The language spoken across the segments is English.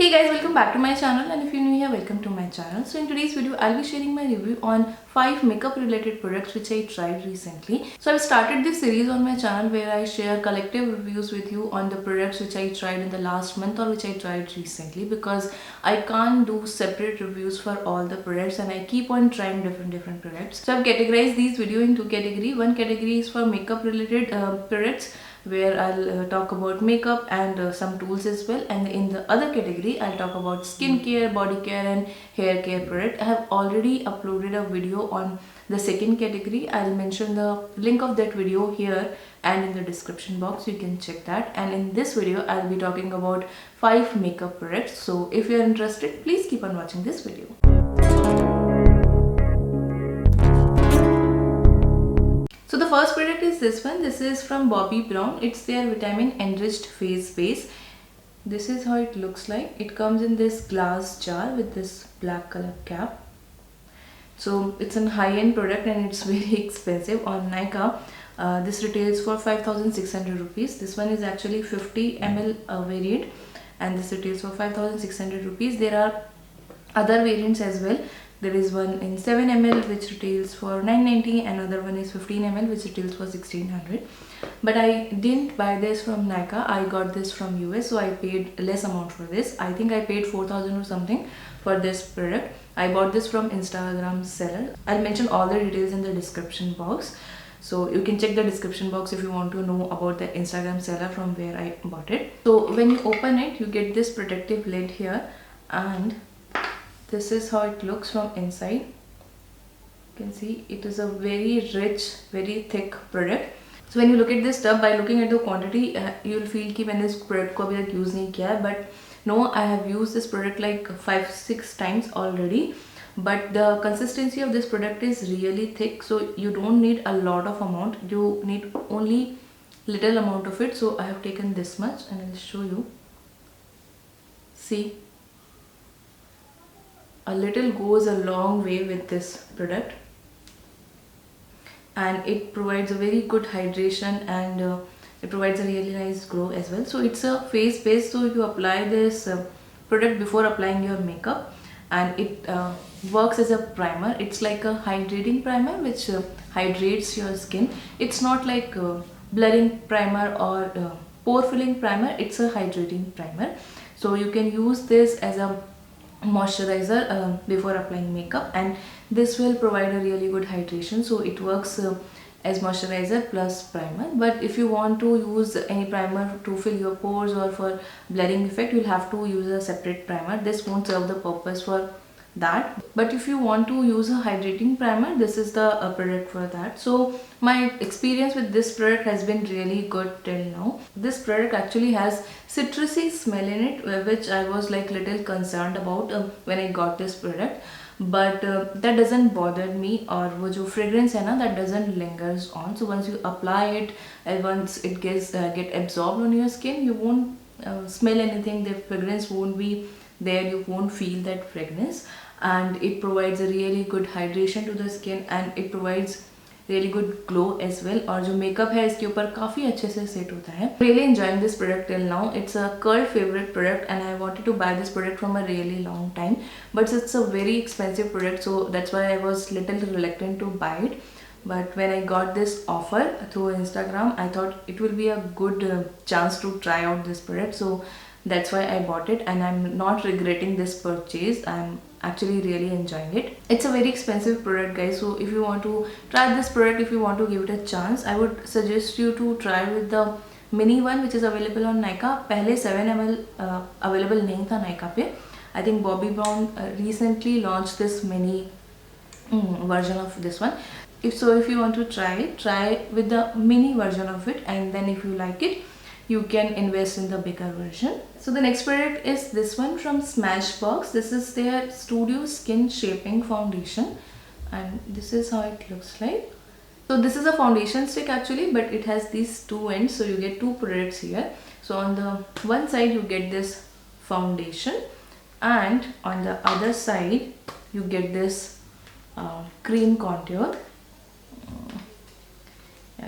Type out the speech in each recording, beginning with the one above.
Hey guys, welcome back to my channel, and if you're new here, welcome to my channel. So in today's video, I'll be sharing my review on 5 makeup related products which I tried recently. So I've started this series on my channel where I share collective reviews with you on the products which I tried in the last month or which I tried recently, because I can't do separate reviews for all the products and I keep on trying different products. So I've categorized these video in two categories. One category is for makeup related products, where I'll talk about makeup and some tools as well, and in the other category I'll talk about skincare, body care and hair care product. I have already uploaded a video on the second category. I'll mention the link of that video here and in the description box, you can check that. And in this video I'll be talking about 5 makeup products. So if you're interested, please keep on watching this video. So the first product is this one. This is from Bobbi Brown. It's their vitamin enriched face base. This is how it looks like. It comes in this glass jar with this black color cap. So it's a high-end product and it's very expensive on Nykaa. This retails for 5,600 rupees. This one is actually 50 ml variant and this retails for 5,600 rupees. There are other variants as well. There is one in 7 ml which retails for 990, another one is 15 ml which retails for 1600. But I didn't buy this from Nykaa. I got this from US, so I paid less amount for this. I think I paid 4,000 or something for this product. I bought this from Instagram seller. I'll mention all the details in the description box. So you can check the description box if you want to know about the Instagram seller from where I bought it. So when you open it, you get this protective lid here, and this is how it looks from inside. You can see it is a very rich, very thick product. So when you look at this tub, by looking at the quantity, you'll feel कि मैंने इस product को अभी तक use नहीं किया है. But no, I have used this product like 5-6 times already. But the consistency of this product is really thick, so you don't need a lot of amount. You need only little amount of it. So I have taken this much and I'll show you. See, a little goes a long way with this product, and it provides a very good hydration and it provides a really nice glow as well. So it's a face base, so you apply this product before applying your makeup, and it works as a primer. It's like a hydrating primer which hydrates your skin. It's not like blurring primer or pore filling primer. It's a hydrating primer, so you can use this as a moisturizer before applying makeup, and this will provide a really good hydration. So it works as moisturizer plus primer. But if you want to use any primer to fill your pores or for blurring effect, you'll have to use a separate primer. This won't serve the purpose for that. But if you want to use a hydrating primer, this is the product for that. So my experience with this product has been really good till now. This product actually has citrusy smell in it, which I was like little concerned about when I got this product. But that doesn't bother me, or वो जो fragrance है ना, that doesn't lingers on. So once you apply it and once it get absorbed on your skin, you won't smell anything. The fragrance won't be there, you won't feel that fragrance, and it provides a really good hydration to the skin and it provides really good glow as well. और जो makeup है इसके ऊपर काफ़ी अच्छे से set होता है. Really enjoying this product till now. It's a cult favorite product and I wanted to buy this product from a really long time, but it's a very expensive product, so that's why I was little reluctant to buy it. But when I got this offer through Instagram, I thought it will be a good chance to try out this product. So that's why I bought it, and I'm not regretting this purchase. I'm actually really enjoying it. It's a very expensive product, guys, so if you want to try this product, if you want to give it a chance, I would suggest you to try with the mini one which is available on Nykaa. पहले 7 ml available नहीं था Nykaa पे. I think Bobbi Brown recently launched this mini version of this one. If you want to try it, try with the mini version of it, and then if you like it, you can invest in the bigger version. So the next product is this one from Smashbox. This is their Studio Skin Shaping Foundation, and this is how it looks like. So this is a foundation stick actually, but it has these two ends, so you get two products here. So on the one side you get this foundation, and on the other side you get this cream contour.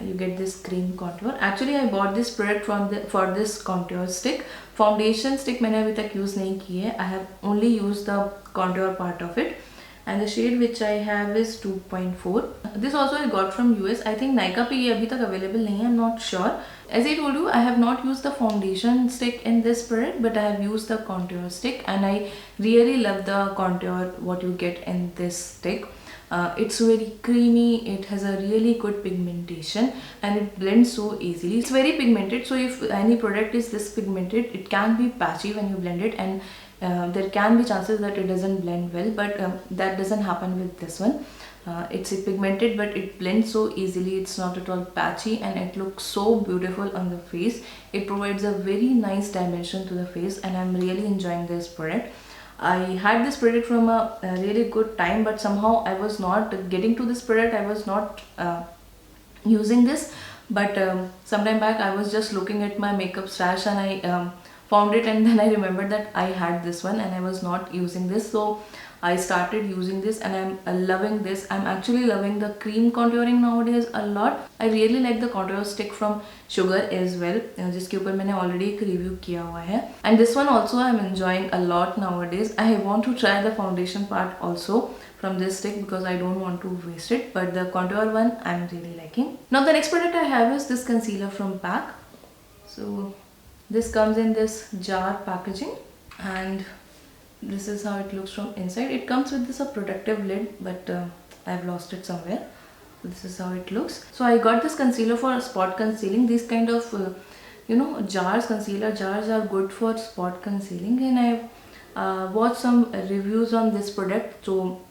you get this cream contour. Actually I bought this product for this contour stick. Foundation stick मैंने अभी तक use नहीं की है. I have only used the contour part of it. And the shade which I have is 2.4. This also I got from US. I think Nykaa पे ये अभी तक available नहीं है. I'm not sure. As I told you, I have not used the foundation stick in this product, but I have used the contour stick, and I really love the contour what you get in this stick. It's very creamy, it has a really good pigmentation, and it blends so easily. It's very pigmented, so if any product is this pigmented, it can be patchy when you blend it, and there can be chances that it doesn't blend well, but that doesn't happen with this one. It's pigmented, but it blends so easily. It's not at all patchy, and it looks so beautiful on the face. It provides a very nice dimension to the face, and I'm really enjoying this product. I had this product from a really good time, but somehow I was not getting to this product. I was not using this, but sometime back I was just looking at my makeup stash, and I found it, and then I remembered that I had this one and I was not using this, so I started using this, and I'm loving this. I'm actually loving the cream contouring nowadays a lot. I really like the contour stick from Sugar as well, जिसके ऊपर मैंने already एक review किया हुआ है. And this one also I'm enjoying a lot nowadays. I want to try the foundation part also from this stick because I don't want to waste it, but the contour one I'm really liking. Now the next product I have is this concealer from PAC. So this comes in this jar packaging, and this is how it looks from inside. It comes with this protective lid, but I've lost it somewhere. This is how it looks. So I got this concealer for spot concealing. These kind of jars, concealer jars are good for spot concealing, and I've watched some reviews on this product. So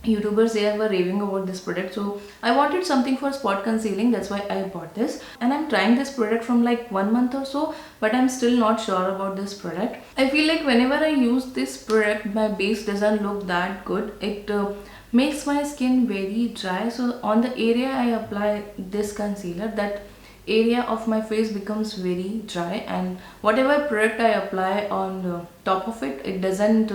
YouTubers there were raving about this product, so I wanted something for spot concealing. That's why I bought this, and I'm trying this product from like 1 month or so, but I'm still not sure about this product. I feel like whenever I use this product, my base doesn't look that good. It makes my skin very dry, so on the area I apply this concealer, that area of my face becomes very dry, and whatever product I apply on the top of it, it doesn't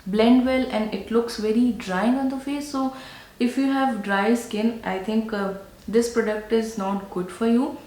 blend well, and it looks very drying on the face. So if you have dry skin, I think this product is not good for you.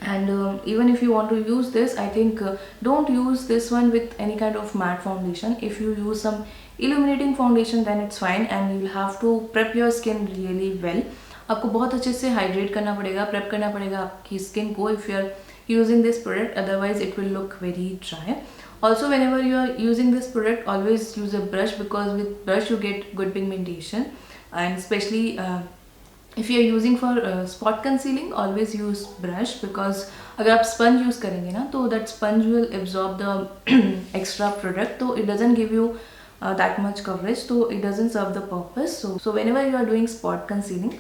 And even if you want to use this, I think don't use this one with any kind of matte foundation. If you use some illuminating foundation, then it's fine, and you'll have to prep your skin really well. आपको बहुत अच्छे से hydrate करना पड़ेगा, prep करना पड़ेगा आपकी skin को if you are using this product, otherwise it will look very dry. Also, whenever you are using this product, always use a brush, because with brush you get good pigmentation, and especially if you are using for spot concealing, always use brush, because अगर आप sponge use करेंगे ना, तो that sponge will absorb the extra product, so it doesn't give you that much coverage, so it doesn't serve the purpose. So whenever you are doing spot concealing,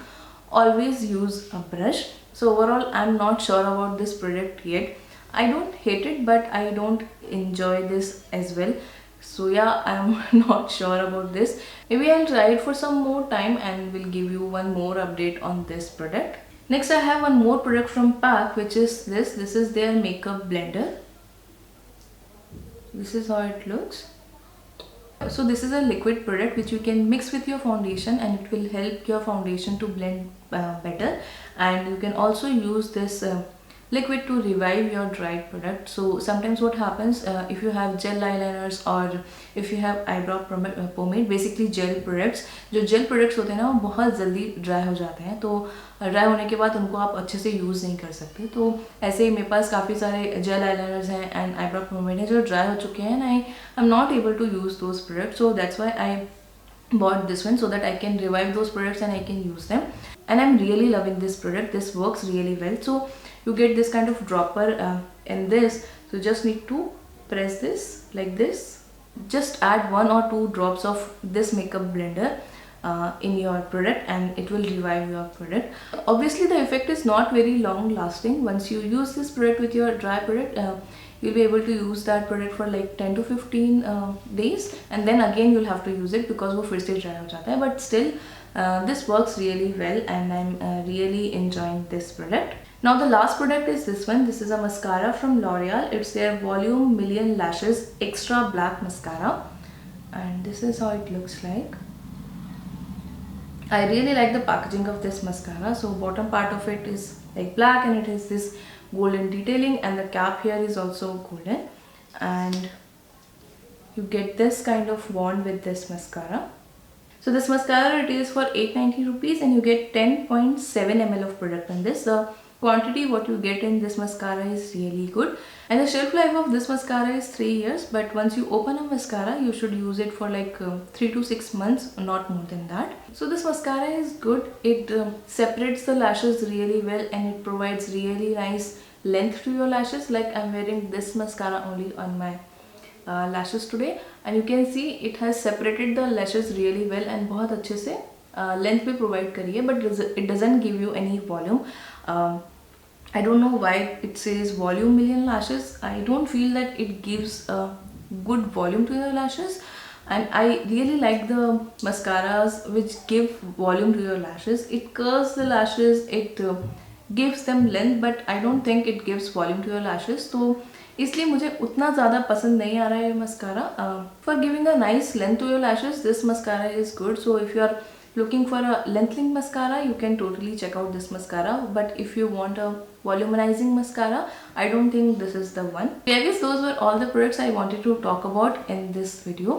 always use a brush. So overall, I'm not sure about this product yet. I don't hate it, but I don't enjoy this as well. So yeah, I'm not sure about this. Maybe I'll try it for some more time and will give you one more update on this product. Next I have one more product from PAC, which is this. This is their makeup blender. This is how it looks. So this is a liquid product which you can mix with your foundation, and it will help your foundation to blend better. And you can also use this liquid to revive your dried product. So sometimes what happens, if you have gel eyeliners or if you have eyebrow pomade, basically gel products, जो gel products होते हैं ना, वो बहुत जल्दी dry हो जाते हैं, तो dry होने के बाद उनको आप अच्छे से use नहीं कर सकते. तो ऐसे ही मेरे पास काफ़ी सारे gel eyeliners हैं and eyebrow pomade हैं जो dry हो चुके हैं, and I'm not able to use those products. So that's why I bought this one, so that I can revive those products and I can use them. And I'm really loving this product. This works really well. So you get this kind of dropper in this, so just need to press this like this. Just add 1 or 2 drops of this makeup blender in your product, and it will revive your product. Obviously the effect is not very long lasting. Once you use this product with your dry product, you'll be able to use that product for like 10 to 15 days, and then again you'll have to use it because वो फिर से dry हो जाता है. But still this works really well, and I'm really enjoying this product. Now the last product is this one. This is a mascara from L'Oreal. It's their Volume Million Lashes Extra Black Mascara, and this is how it looks like. I really like the packaging of this mascara. So bottom part of it is like black and it has this golden detailing, and the cap here is also golden, and you get this kind of wand with this mascara. So this mascara retails for 890 rupees and you get 10.7 ml of product in this. The quantity what you get in this mascara is really good, and the shelf life of this mascara is 3 years, but once you open a mascara you should use it for like 3 to 6 months, not more than that. So this mascara is good. It separates the lashes really well and it provides really nice length to your lashes. Like I'm wearing this mascara only on my lashes today, and you can see it has separated the lashes really well and बहुत अच्छे से length भी provide करी है, but it doesn't give you any volume. I don't know why it says volume million lashes. I don't feel that it gives a good volume to your lashes, and I really like the mascaras which give volume to your lashes. It curls the lashes, it gives them length, but I don't think it gives volume to your lashes. तो इसलिए मुझे उतना ज़्यादा पसंद नहीं आ रहा है ये mascara. For giving a nice length to your lashes this mascara is good. So if you are looking for a lengthening mascara, you can totally check out this mascara. But if you want a volumizing mascara, I don't think this is the one. I guess those were all the products I wanted to talk about in this video,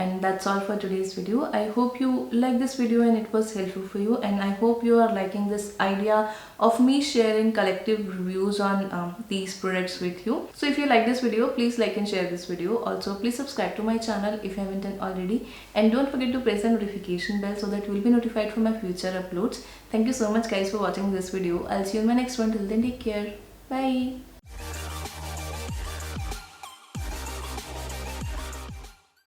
and that's all for today's video. I hope you like this video and it was helpful for you, and I hope you are liking this idea of me sharing collective reviews on these products with you. So if you like this video, please like and share this video. Also please subscribe to my channel if you haven't done already, and don't forget to press the notification bell so that you will be notified for my future uploads. Thank you so much guys for watching this video. I'll see you in my next one. Till then, take care. Bye.